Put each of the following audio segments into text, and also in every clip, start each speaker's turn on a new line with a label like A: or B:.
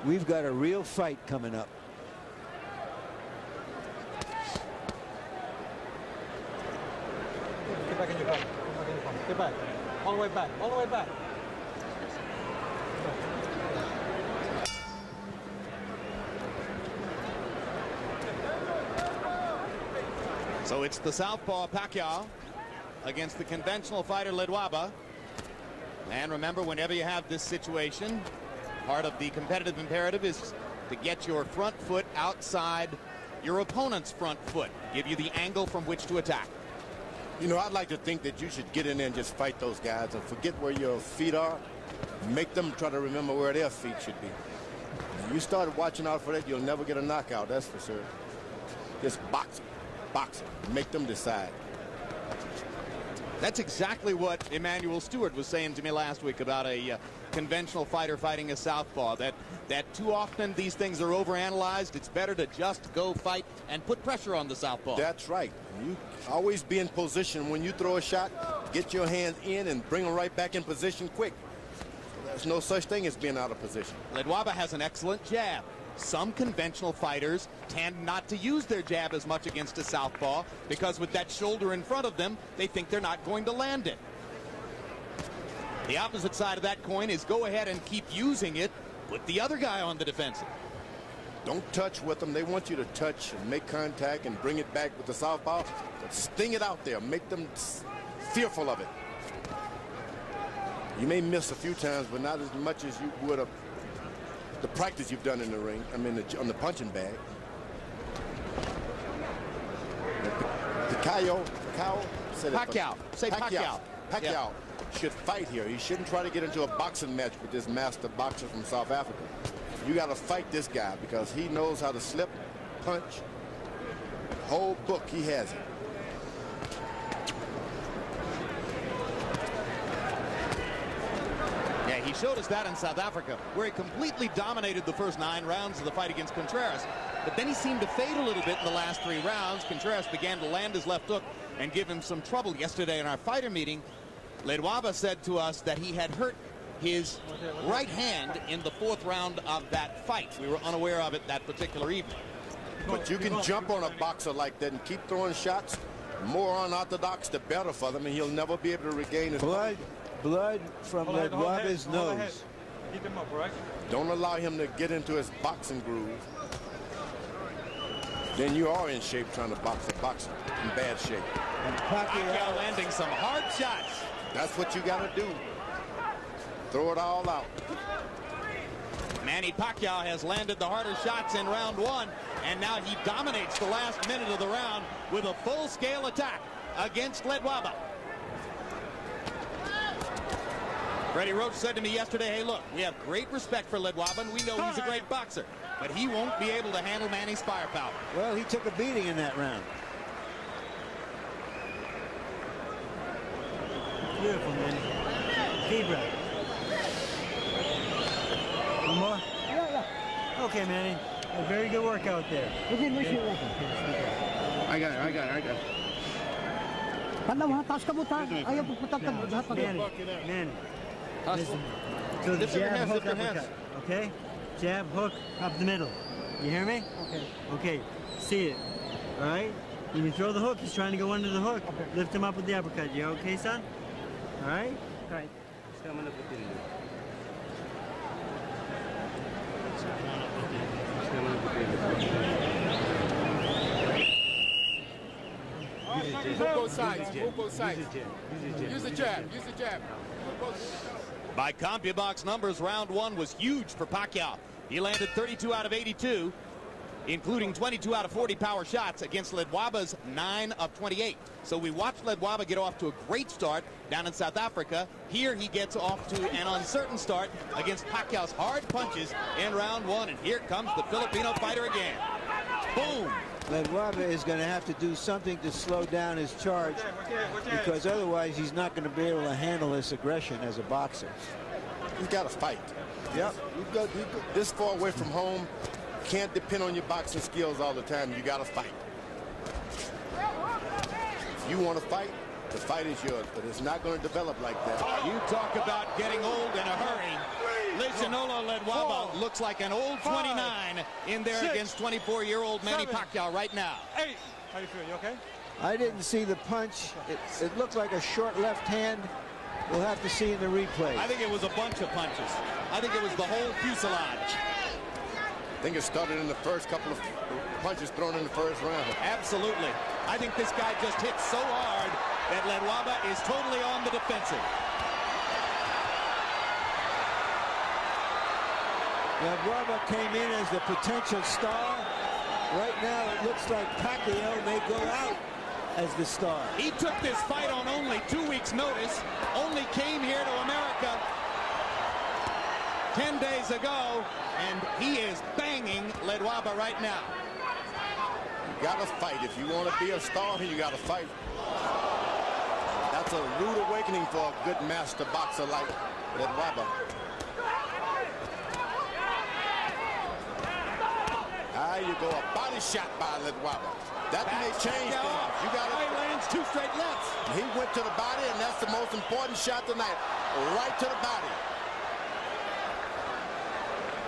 A: we've got a real fight coming up.
B: Get back in your corner. Get back. All the way back. All the way back.
C: So it's the southpaw Pacquiao against the conventional fighter Ledwaba. And remember, whenever you have this situation, part of the competitive imperative is to get your front foot outside your opponent's front foot, give you the angle from which to attack.
D: You know, I'd like to think that you should get in there and just fight those guys and forget where your feet are. Make them try to remember where their feet should be. You start watching out for that, you'll never get a knockout, that's for sure. Just box them, make them decide.
C: That's exactly what Emmanuel Stewart was saying to me last week about a conventional fighter fighting a southpaw, that too often these things are overanalyzed. It's better to just go fight and put pressure on the southpaw.
D: That's right. You always be in position when you throw a shot, get your hands in and bring them right back in position quick. There's no such thing as being out of position.
C: Ledwaba has an excellent jab. Some conventional fighters tend not to use their jab as much against a southpaw because with that shoulder in front of them, they think they're not going to land it. The opposite side of that coin is go ahead and keep using it. Put the other guy on the defensive.
D: Don't touch with them. They want you to touch and make contact and bring it back with the southpaw. But sting it out there. Make them fearful of it. You may miss a few times, but not as much as you would have the practice you've done in the ring. I mean, on the punching bag. Pacquiao. Pacquiao should fight here. He shouldn't try to get into a boxing match with this master boxer from South Africa. You got to fight this guy because he knows how to slip, punch. The whole book, he has it.
C: Yeah, he showed us that in South Africa, where he completely dominated the first 9 rounds of the fight against Contreras. But then he seemed to fade a little bit in the last 3 rounds. Contreras began to land his left hook and give him some trouble. Yesterday in our fighter meeting, Ledwaba said to us that he had hurt his right hand in the 4th round of that fight. We were unaware of it that particular evening.
D: But you can jump on a boxer like that and keep throwing shots. The more unorthodox, the better for them, and he'll never be able to regain his
A: blood from Ledwaba's nose.
B: Keep him up, right?
D: Don't allow him to get into his boxing groove. Then you are in shape trying to box a boxer in bad shape.
A: And
C: Pacquiao landing some hard shots.
D: That's what you got to do. Throw it all out.
C: Manny Pacquiao has landed the harder shots in round 1, and now he dominates the last minute of the round with a full-scale attack against Ledwaba. Freddie Roach said to me yesterday, hey, look, we have great respect for Ledwaba, and we know he's a great boxer, but he won't be able to handle Manny's firepower.
A: Well, he took a beating in that round.
E: Beautiful, Manny. Deep breath. One more? Yeah. Okay, Manny. A very good workout there. Okay.
D: I got it.
E: Manny. Listen. So the jab, hook, uppercut. Okay? Jab, hook, up the middle. You hear me? Okay. Okay. See it. All right? When you throw the hook, he's trying to go under the hook. Okay. Lift him up with the uppercut. You okay, son? All right? All right.
F: Move both sides. Move both sides. Use the jab. Use the jab.
C: By CompuBox numbers, round 1 was huge for Pacquiao. He landed 32 out of 82, including 22 out of 40 power shots against Ledwaba's 9 of 28. So we watched Ledwaba get off to a great start down in South Africa. Here he gets off to an uncertain start against Pacquiao's hard punches in round 1. And here comes the Filipino fighter again. Boom!
A: Ledwaba is going to have to do something to slow down his charge because otherwise he's not going to be able to handle this aggression as a boxer.
D: He's got to fight. Yep. You go this far away from home. Can't depend on your boxing skills all the time. You got to fight. If you want to fight, the fight is yours, but it's not going to develop like that.
C: You talk about getting old in a hurry. Lehlohonolo Ledwaba looks like an old 29 in there against 24-year-old Manny Pacquiao right now.
B: 8. How you feel? You okay?
A: I didn't see the punch. It looked like a short left hand. We'll have to see in the replay.
C: I think it was a bunch of punches. I think it was the whole fuselage.
D: I think it started in the first couple of punches thrown in the first round.
C: Absolutely. I think this guy just hit so hard that Ledwaba is totally on the defensive.
A: Ledwaba came in as the potential star. Right now, it looks like Pacquiao may go out as the star.
C: He took this fight on only 2 weeks' notice, only came here to America 10 days ago, and he is banging Ledwaba right now.
D: You gotta fight. If you want to be a star, you gotta fight. That's a rude awakening for a good master boxer like Ledwaba. There you go, a body shot by Ledwaba. That may change things. You got
C: He lands 2 straight lefts.
D: He went to the body, and that's the most important shot tonight. Right to the body.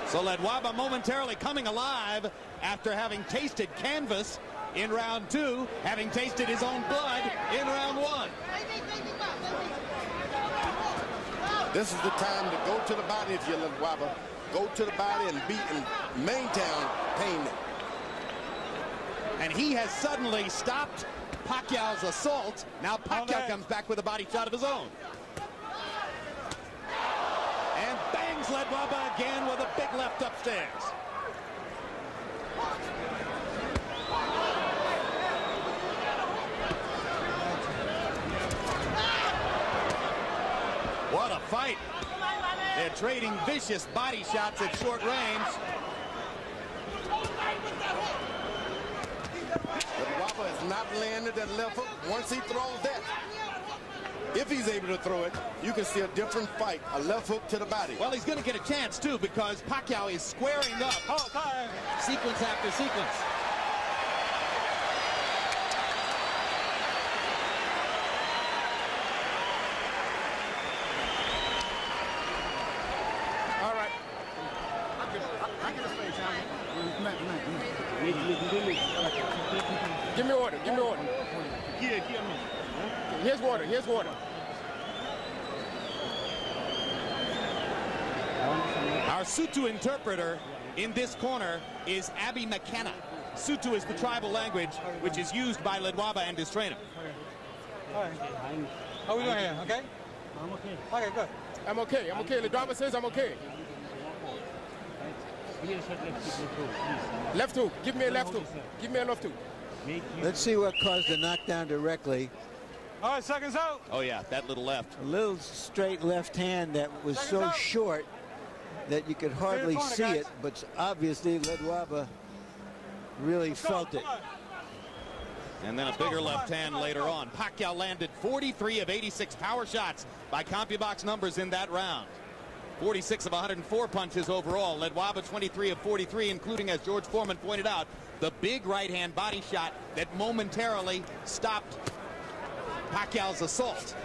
C: So Ledwaba momentarily coming alive after having tasted canvas in round 2, having tasted his own blood in round 1.
D: This is the time to go to the body if you're Ledwaba. Go to the body and beat and maintain pain.
C: And he has suddenly stopped Pacquiao's assault. Now Pacquiao comes back with a body shot of his own. And bangs Ledwaba again with a big left upstairs. What a fight. They're trading vicious body shots at short range.
D: Ledwaba has not landed that left hook. Once he throws that, if he's able to throw it, you can see a different fight. A left hook to the body.
C: Well, he's going to get a chance, too, because Pacquiao is squaring up. Sequence after sequence.
F: All right. Give me order. Give me order. Here's water. Here's water.
C: Our Sutu interpreter in this corner is Abby McKenna. Sutu is the tribal language which is used by Ledwaba and his trainer.
B: How we doing here? Okay?
E: I'm okay.
B: Okay, good.
F: I'm okay. I'm okay. Ledwaba says I'm okay. Left hook. Give me a left hook. Give me a left hook.
A: Let's see what caused the knockdown directly.
B: All right, seconds out.
C: Oh, yeah, that little left.
A: A little straight left hand that was so short that you could hardly see it, but obviously Ledwaba really felt it.
C: And then a bigger left hand later on. Pacquiao landed 43 of 86 power shots by CompuBox numbers in that round. 46 of 104 punches overall. Ledwaba 23 of 43, including, as George Foreman pointed out, the big right-hand body shot that momentarily stopped Pacquiao's assault.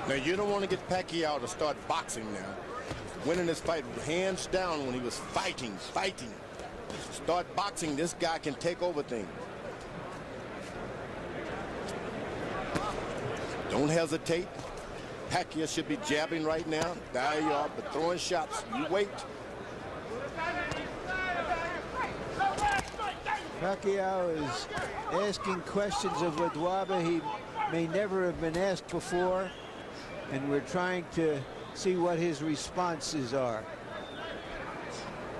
D: Now, you don't want to get Pacquiao to start boxing now. Winning this fight hands down when he was fighting. Start boxing, this guy can take over things. Don't hesitate. Pacquiao should be jabbing right now. There you are, but throwing shots. You wait.
A: Pacquiao is asking questions of Ledwaba he may never have been asked before, and we're trying to see what his responses are.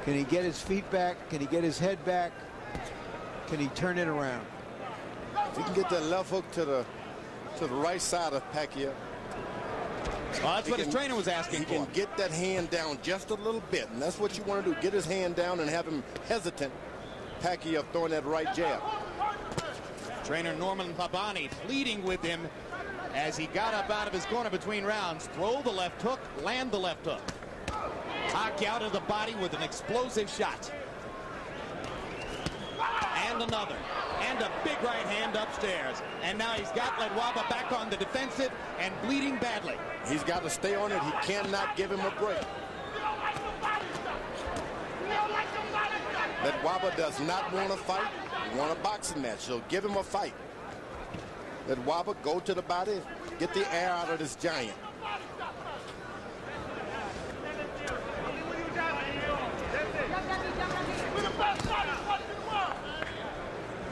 A: Can he get his feet back? Can he get his head back? Can he turn it around?
D: If he can get that left hook to the right side of Pacquiao.
C: Well, that's what his trainer was asking for.
D: He can get that hand down just a little bit, and that's what you want to do. Get his hand down and have him hesitant. Pacquiao throwing that right jab.
C: Trainer Norman Pabani pleading with him as he got up out of his corner between rounds. Throw the left hook, land the left hook. Pacquiao to the body with an explosive shot. And another. And a big right hand upstairs. And now he's got Ledwaba back on the defensive and bleeding badly.
D: He's got to stay on it. He cannot give him a break. Ledwaba does not want to fight. He wants a boxing match, so give him a fight. Ledwaba, go to the body, get the air out of this giant.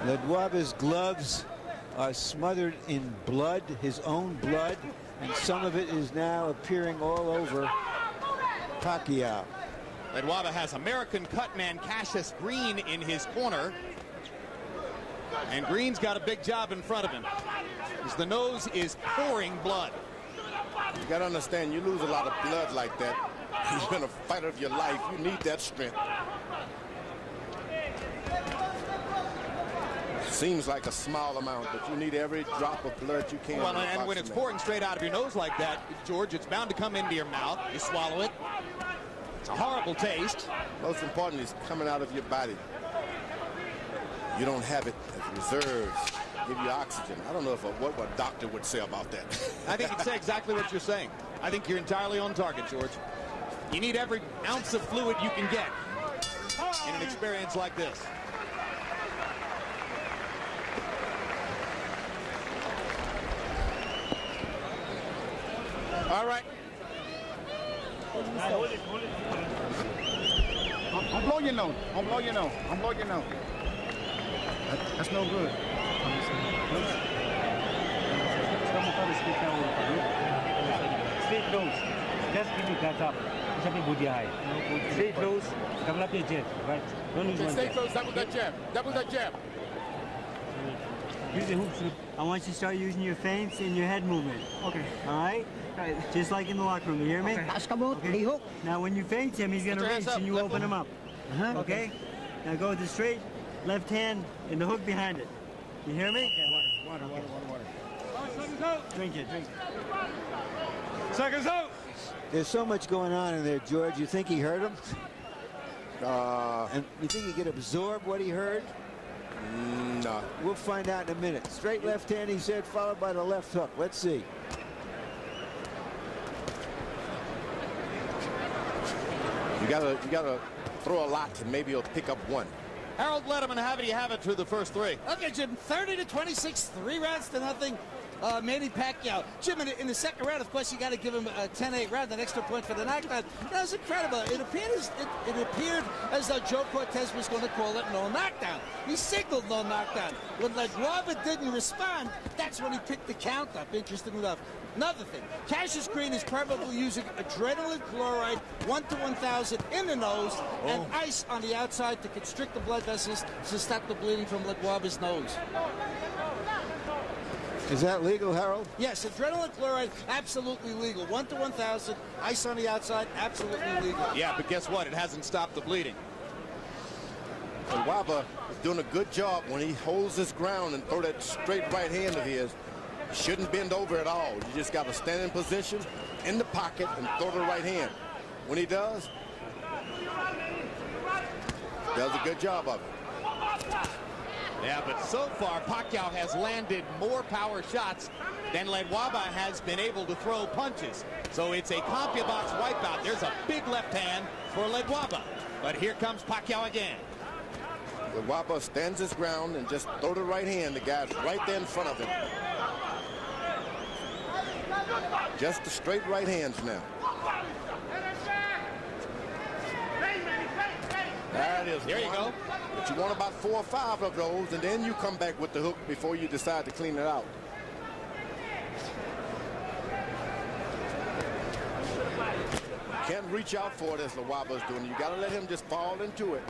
A: Ledwaba's gloves are smothered in blood, his own blood, and some of it is now appearing all over Pacquiao.
C: Ledwaba has American cutman Cassius Green in his corner. And Green's got a big job in front of him, as the nose is pouring blood.
D: You got to understand, you lose a lot of blood like that. You've been a fighter of your life. You need that strength. Seems like a small amount, but you need every drop of blood you can.
C: Well, and when it's pouring straight out of your nose like that, George, it's bound to come into your mouth. You swallow it. It's a horrible taste.
D: Most importantly, it's coming out of your body. You don't have it as reserves. Give you oxygen. I don't know what a doctor would say about that.
C: I think he'd say exactly what you're saying. I think you're entirely on target, George. You need every ounce of fluid you can get in an experience like this.
F: All right. I'm blowing your nose. I'm blowing your nose. I'm blowing your nose. That's no good.
E: Straight nose. Just give me that up. Straight nose. Double up your jet. Right. Don't lose one.
F: Stay close. Double that jab. Double that jab.
E: Use the hoops. I want you to start using your feints and your head movement. Okay. All right? Just like in the locker room. You hear me? Okay. Now, when you feint him, he's going to reach and you open him up. Okay? Now go with the straight left hand and the hook behind it. You hear me?
F: Water.
E: Drink it, drink it.
F: Seconds out.
A: There's so much going on in there, George. You think he heard him? And you think he could absorb what he heard?
D: No.
A: We'll find out in a minute. Straight left hand, he said, followed by the left hook. Let's see.
D: You gotta throw a lot and maybe he'll pick up one.
C: Harold Letterman, how do you have it through the first three?
G: Okay, Jim, 30-26, 3 rounds to nothing. Manny Pacquiao. Jim, in the second round, of course, you got to give him a 10-8 round, an extra point for the knockdown. That was incredible. It appeared as though Joe Cortez was going to call it no knockdown. He signaled no knockdown. When Ledwaba didn't respond, that's when he picked the count up, interestingly enough. Another thing, Cassius Green is probably using adrenaline chloride 1 to 1,000 in the nose and ice on the outside to constrict the blood vessels to stop the bleeding from Ledwaba's nose.
A: Is that legal, Harold?
G: Yes, adrenaline chloride, absolutely legal. 1 to 1,000, ice on the outside, absolutely legal.
C: Yeah, but guess what? It hasn't stopped the bleeding.
D: Ledwaba is doing a good job when he holds his ground and throw that straight right hand of his. He shouldn't bend over at all. You just got to stand in position in the pocket and throw the right hand. When he does a good job of it.
C: Yeah, but so far, Pacquiao has landed more power shots than Ledwaba has been able to throw punches. So it's a CompuBox wipeout. There's a big left hand for Ledwaba. But here comes Pacquiao again.
D: Ledwaba stands his ground and just throw the right hand. The guy's right there in front of him. Just the straight right hands now. That is
C: There you go.
D: But you want about 4 or 5 of those, and then you come back with the hook before you decide to clean it out. You can't reach out for it as Ledwaba's doing. You got to let him just fall into it.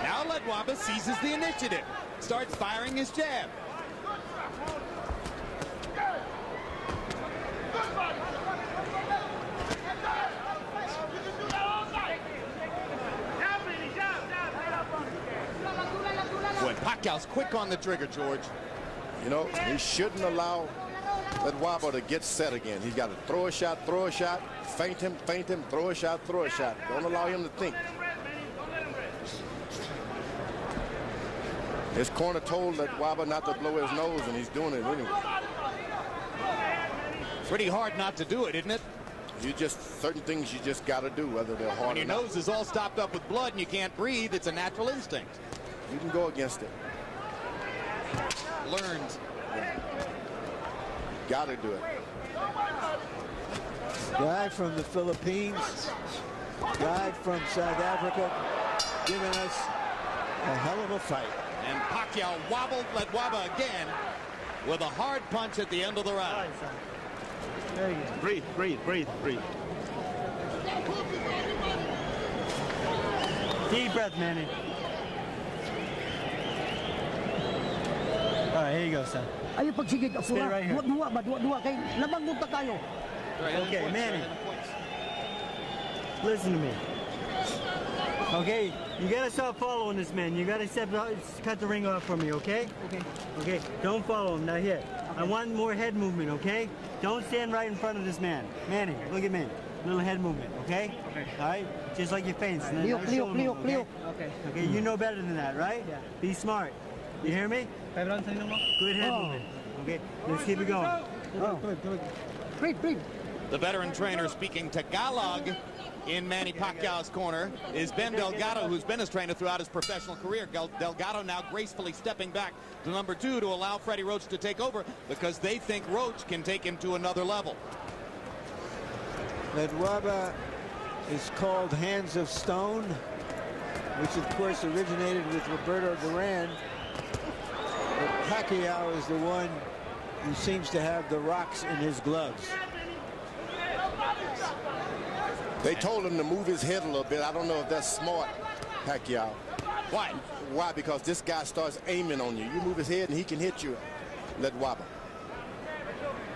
C: Now Ledwaba seizes the initiative, starts firing his jab. Boy, Pacquiao's quick on the trigger, George.
D: You know, he shouldn't allow Ledwaba to get set again. He's got to throw a shot, feint him, throw a shot, Don't allow him to think. His corner told Ledwaba not to blow his nose, and he's doing it anyway.
C: Pretty hard not to do it, isn't it?
D: You just, certain things you just got to do, whether they're hard
C: When your
D: or not.
C: nose is all stopped up with blood and you can't breathe, it's a natural instinct.
D: You can go against it.
C: Learned.
D: Got to do it.
A: Guy from the Philippines, guy from South Africa, giving us a hell of a fight.
C: And Pacquiao wobbled Ledwaba again with a hard punch at the end of the round.
E: There you go.
F: Breathe, breathe, breathe, breathe.
E: Deep breath, Manny. All right, here you go, son.
H: Ayo pagsigig ako
E: Stay right here.
H: Dua kay labang munta kayo.
E: Okay, Manny. Listen to me. Okay, you gotta stop following this man. You gotta cut the ring off for me, okay?
H: Okay.
E: Okay, don't follow him, not yet. Okay. I want more head movement, okay? Don't stand right in front of this man. Manny, look at me. Little head movement, okay?
H: Okay.
E: All right? Just like your face. And then
H: Leo,
E: nice
H: Leo,
E: shoulder
H: Leo,
E: move,
H: Leo.
E: okay?
H: Okay.
E: Okay, you know better than that, right?
H: Yeah.
E: Be smart. You hear me? Good head movement. Okay, let's keep it going.
H: Breathe, breathe.
C: The veteran trainer speaking Tagalog in Manny Pacquiao's corner is Ben Delgado, who's been his trainer throughout his professional career. Delgado now gracefully stepping back to number 2 to allow Freddie Roach to take over because they think Roach can take him to another level.
A: Ledwaba is called Hands of Stone, which of course originated with Roberto Duran. But Pacquiao is the one who seems to have the rocks in his gloves.
D: They told him to move his head a little bit. I don't know if that's smart, Pacquiao.
C: Why?
D: Why? Because this guy starts aiming on you. You move his head and he can hit you, Ledwaba.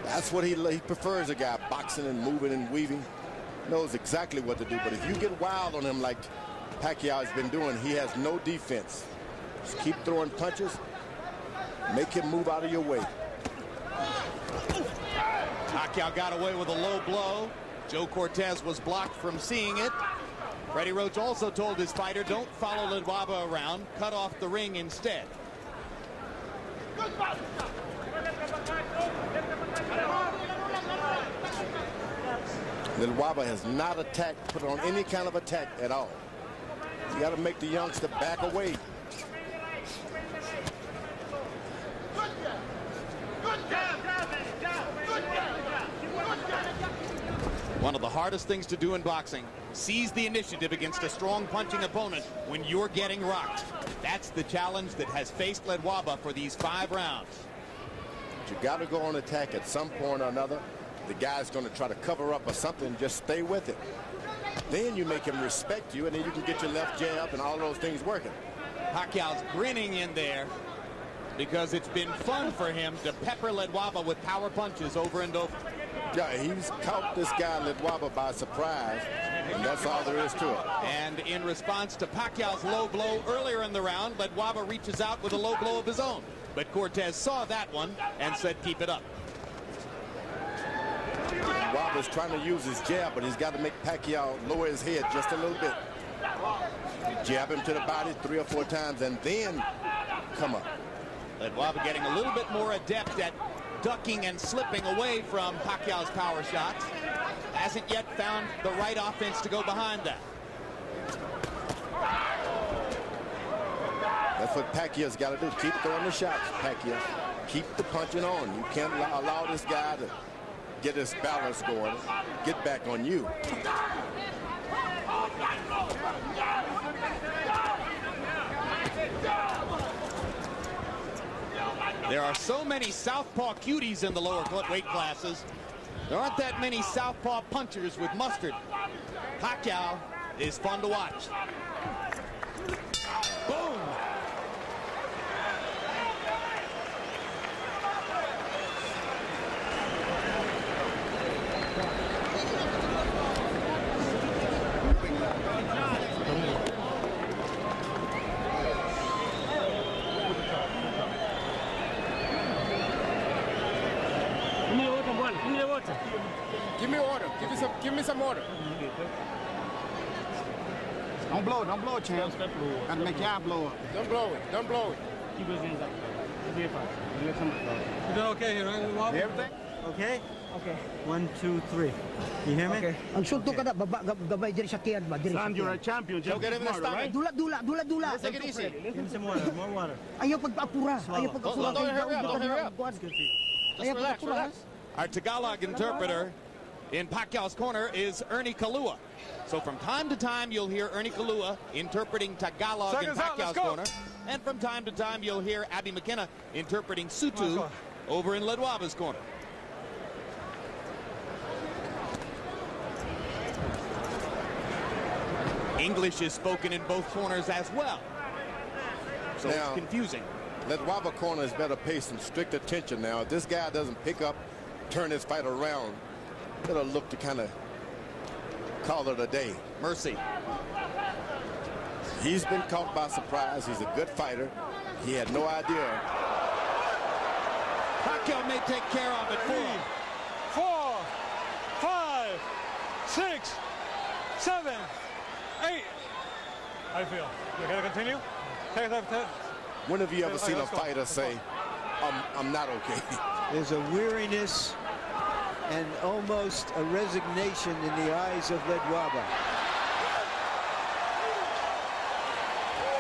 D: That's what he prefers, a guy boxing and moving and weaving. Knows exactly what to do. But if you get wild on him like Pacquiao has been doing, he has no defense. Just keep throwing punches. Make him move out of your way.
C: Pacquiao got away with a low blow. Joe Cortez was blocked from seeing it. Freddie Roach also told his fighter, don't follow Ledwaba around, cut off the ring instead.
D: Ledwaba has not attacked, put on any kind of attack at all. You got to make the youngster back away.
C: One of the hardest things to do in boxing, seize the initiative against a strong punching opponent when you're getting rocked. That's the challenge that has faced Ledwaba for these 5 rounds.
D: But you got to go on attack at some point or another. The guy's going to try to cover up or something. Just stay with it. Then you make him respect you, and then you can get your left jab and all those things working.
C: Pacquiao's grinning in there because it's been fun for him to pepper Ledwaba with power punches over and over.
D: Yeah, he's caught this guy Ledwaba by surprise, and that's all there is to it.
C: And in response to Pacquiao's low blow earlier in the round, Ledwaba reaches out with a low blow of his own. But Cortez saw that one and said, keep it up.
D: Ledwaba's trying to use his jab, but he's got to make Pacquiao lower his head just a little bit. Jab him to the body 3 or 4 times, and then come up.
C: Ledwaba getting a little bit more adept at ducking and slipping away from Pacquiao's power shots. Hasn't yet found the right offense to go behind that.
D: That's what Pacquiao's got to do. Keep throwing the shots, Pacquiao. Keep the punching on. You can't allow this guy to get his balance going, get back on you.
C: There are so many southpaw cuties in the lower weight classes. There aren't that many southpaw punchers with mustard. Pacquiao is fun to watch. Boom!
F: Give me order. Give me some order. Don't blow it, champ. Gotta make y'all blow up. Don't blow it. Don't blow it.
B: Keep his hands up. You doing okay here, right?
F: Everything?
E: Okay?
H: Okay.
E: 1, 2, 3. You hear me?
H: Okay. Ang sunto ka na, gabay diri sa tiyan ba? Diri sa
F: Son, you're a
H: tiyan.
F: champion.
C: Joe,
F: Just
C: get him in the
F: smarter, right?
C: stomach.
H: Dula.
C: Take it easy.
E: Give him some water, more water.
H: Ayaw pagpaapura. Ayaw pagpaapura.
C: Don't hurry up, don't hurry up.
E: It's good for you.
C: Just relax, relax. Our Tagalog interpreter in Pacquiao's corner is Ernie Kalua. So from time to time, you'll hear Ernie Kalua interpreting Tagalog in Pacquiao's corner. And from time to time, you'll hear Abby McKenna interpreting Sutu over in Ledwaba's corner. English is spoken in both corners as well. So
D: Now,
C: it's confusing.
D: Ledwaba corner is better pay some strict attention now. If this guy doesn't pick up, turn his fight around, it'll look to kind of call it a day.
C: Mercy.
D: He's been caught by surprise. He's a good fighter. He had no idea.
C: Pacquiao may take care of it.
B: 4, 5, 6, 7, 8. How do you feel? You gotta continue? Take it.
D: When have you ever seen a fighter say, I'm not okay?
A: There's a weariness and almost a resignation in the eyes of Ledwaba.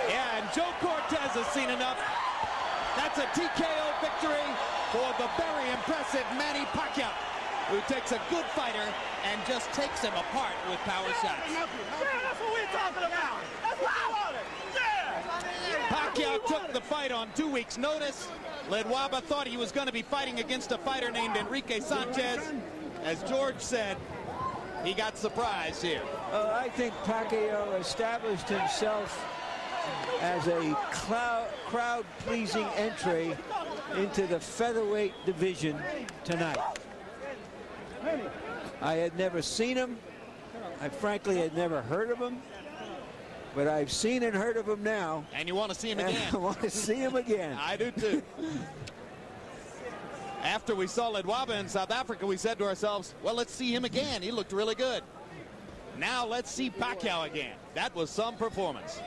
C: Yeah, and Joe Cortez has seen enough. That's a TKO victory for the very impressive Manny Pacquiao, who takes a good fighter and just takes him apart with power shots.
B: Yeah, that's what we're talking about. That's what I wanted. Yeah.
C: Pacquiao took the fight on 2 weeks' notice. Ledwaba thought he was going to be fighting against a fighter named Enrique Sanchez. As George said, he got surprised here.
A: I think Pacquiao established himself as a crowd-pleasing entry into the featherweight division tonight. I had never seen him. I frankly had never heard of him. But I've seen and heard of him now.
C: And you want to see him again.
A: I want to see him again.
C: I do too. After we saw Ledwaba in South Africa, we said to ourselves, well, let's see him again. He looked really good. Now let's see Pacquiao again. That was some performance.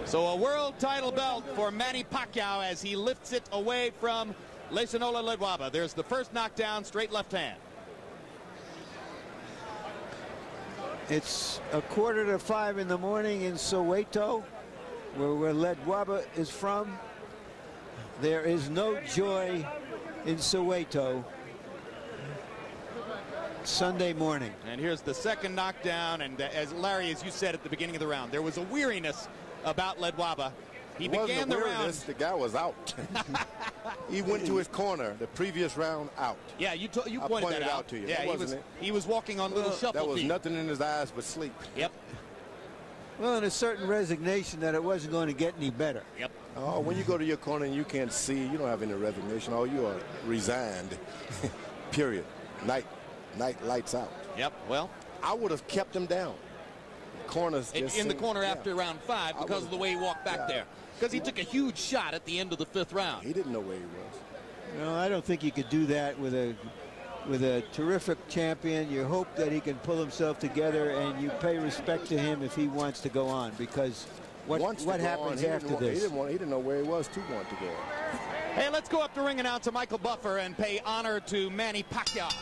C: So a world title belt for Manny Pacquiao as he lifts it away from Lehlohonolo Ledwaba. There's the first knockdown, straight left hand.
A: It's 4:45 in the morning in Soweto, where Ledwaba is from. There is no joy in Soweto Sunday morning.
C: And here's the second knockdown. And as Larry, as you said at the beginning of the round, there was a weariness about Ledwaba. He began the round.
D: The guy was out. He went to his corner the previous round out.
C: Yeah, you pointed that out
D: to you.
C: Yeah, he was walking on little shuffle feet.
D: There was nothing in his eyes but sleep.
C: Yep.
A: Well, and a certain resignation that it wasn't going to get any better.
C: Yep.
D: Oh, when you go to your corner and you can't see, you don't have any resignation. Oh, you are resigned. Period. Night lights out.
C: Yep. Well,
D: I would have kept him down. Corners
C: in the corner after round 5 because of the way he walked back there. Because he took a huge shot at the end of the 5th round.
D: He didn't know where he was.
A: No, I don't think you could do that with a terrific champion. You hope that he can pull himself together, and you pay respect to him if he wants to go on, because what happens after this?
D: He didn't know where he was to want to go.
C: Hey, let's go up to ring announcer Michael Buffer and pay honor to Manny Pacquiao.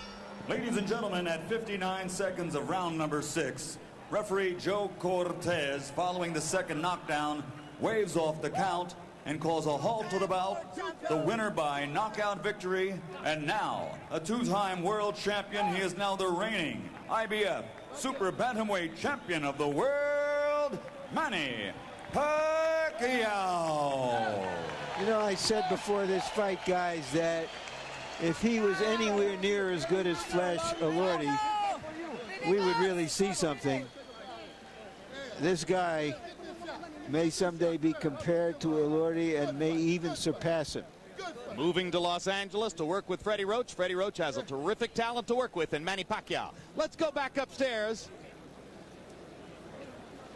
I: Ladies and gentlemen, at 59 seconds of round number 6, referee Joe Cortez, following the second knockdown, waves off the count and calls a halt to the bout. The winner by knockout victory, and now a 2-time world champion. He is now the reigning IBF Super Bantamweight Champion of the world, Manny Pacquiao.
A: You know, I said before this fight, guys, that if he was anywhere near as good as Flash Elordi, we would really see something. This guy may someday be compared to Elordi and may even surpass him.
C: Moving to Los Angeles to work with Freddie Roach. Freddie Roach has a terrific talent to work with in Manny Pacquiao. Let's go back upstairs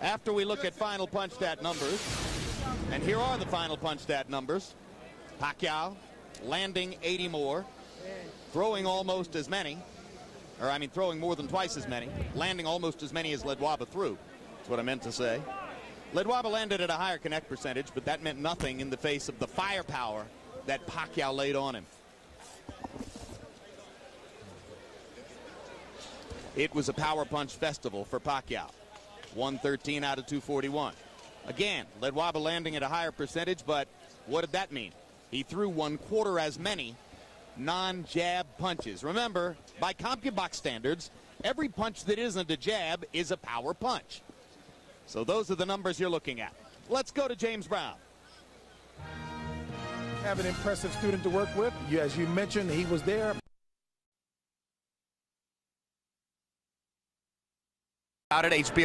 C: after we look at final punch stat numbers. And here are the final punch stat numbers. Pacquiao landing 80 more, throwing almost as many, or I mean throwing more than twice as many, landing almost as many as Ledwaba threw. That's what I meant to say. Ledwaba landed at a higher connect percentage, but that meant nothing in the face of the firepower that Pacquiao laid on him. It was a power punch festival for Pacquiao. 113 out of 241. Again, Ledwaba landing at a higher percentage, but what did that mean? He threw 1/4 as many non-jab punches. Remember, by CompuBox standards, every punch that isn't a jab is a power punch. So those are the numbers you're looking at. Let's go to James Brown.
J: Have an impressive student to work with. As you mentioned, he was there.
C: Out at HBO.